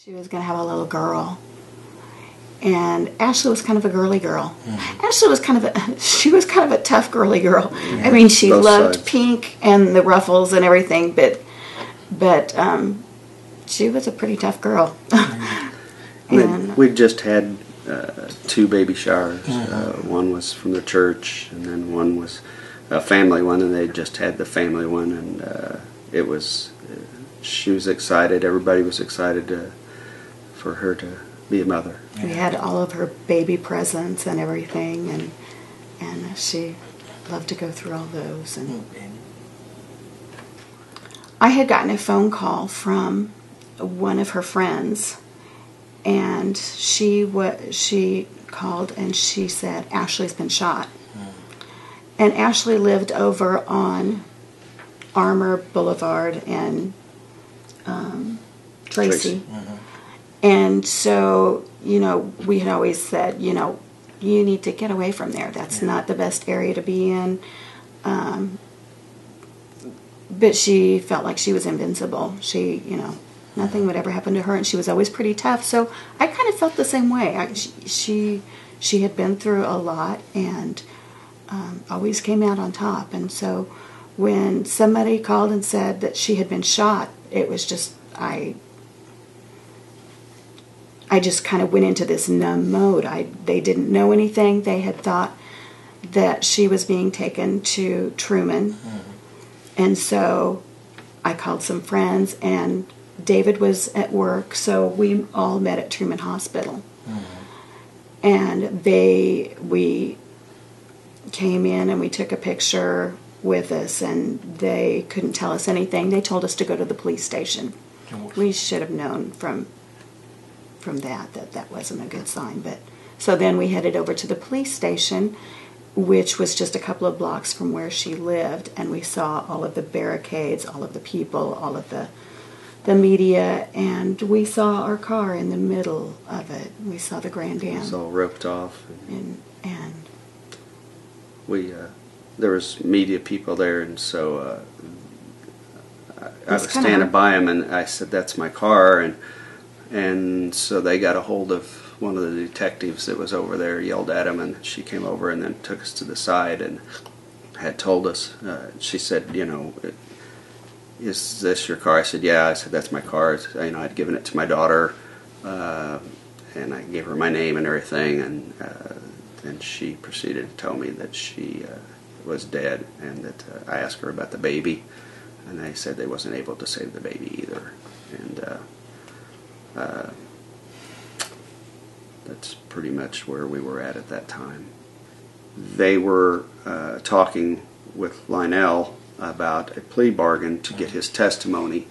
She was going to have a little girl. And Ashley was kind of a girly girl. Ashley was she was kind of a tough girly girl. I mean, she loved pink and the ruffles and everything, but she was a pretty tough girl. And we just had 2 baby showers. One was from the church, and then one was a family one, and they just had the family one, and it was. She was excited. Everybody was excited for her to be a mother. We had all of her baby presents and everything, and she loved to go through all those. And I had gotten a phone call from one of her friends, and she called and she said, Ashley's been shot. And Ashley lived over on Armour Boulevard and Tracy. And so, we had always said, you need to get away from there. That's not the best area to be in. But she felt like she was invincible. She, nothing would ever happen to her, and she was always pretty tough. So I kind of felt the same way. She had been through a lot and always came out on top. And so when somebody called and said that she had been shot, it was just, I just kind of went into this numb mode. They didn't know anything. They had thought that she was being taken to Truman. And so I called some friends, and David was at work, so we all met at Truman Hospital. And we came in and we took a picture with us, and they couldn't tell us anything. They told us to go to the police station. We should have known from that wasn't a good sign. But so then we headed over to the police station, which was just a couple of blocks from where she lived, and we saw all of the barricades, all of the people, all of the media, and we saw our car in the middle of it. We saw the Grand Dam. It was all roped off. And there was media people there, and so I was standing by him, and I said, "That's my car," and so they got a hold of one of the detectives that was over there, yelled at him, and she came over and then took us to the side and had told us. She said, "Is this your car?" I said, "Yeah." I said, "That's my car." I'd given it to my daughter, and I gave her my name and everything, and then she proceeded to tell me that she was dead, and that I asked her about the baby, and they said they wasn't able to save the baby either, and that's pretty much where we were at that time. They were talking with Lionel about a plea bargain to get his testimony,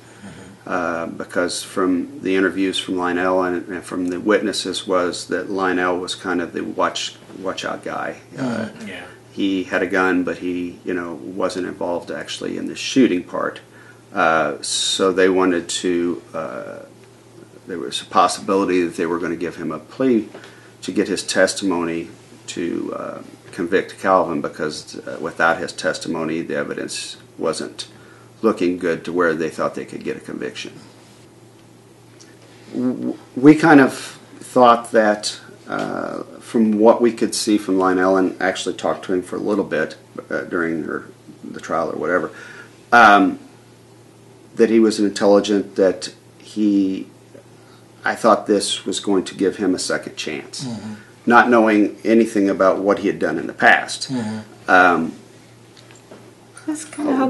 because from the interviews from Lionel and from the witnesses was that Lionel was kind of the watch out guy. He had a gun, but he wasn't involved actually in the shooting part. So they wanted to. There was a possibility that they were going to give him a plea to get his testimony to convict Calvin, because without his testimony, the evidence wasn't looking good to where they thought they could get a conviction. We kind of thought that, from what we could see from Lionel, and actually talked to him for a little bit during the trial or whatever, that he was intelligent, that I thought this was going to give him a second chance, not knowing anything about what he had done in the past.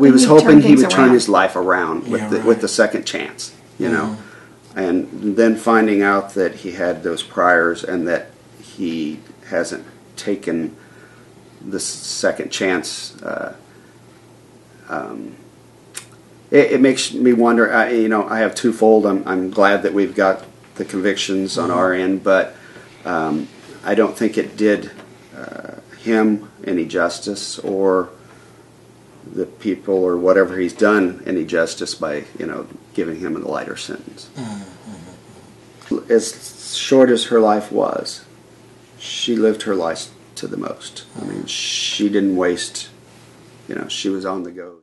We was hoping he would turn his life around with the second chance, and then finding out that he had those priors and that he hasn't taken the second chance. It makes me wonder. I have twofold. I'm glad that we've got the convictions on our end, but I don't think it did him any justice, or the people or whatever he's done any justice by giving him a lighter sentence. As short as her life was, she lived her life to the most. I mean, she didn't waste. She was on the go.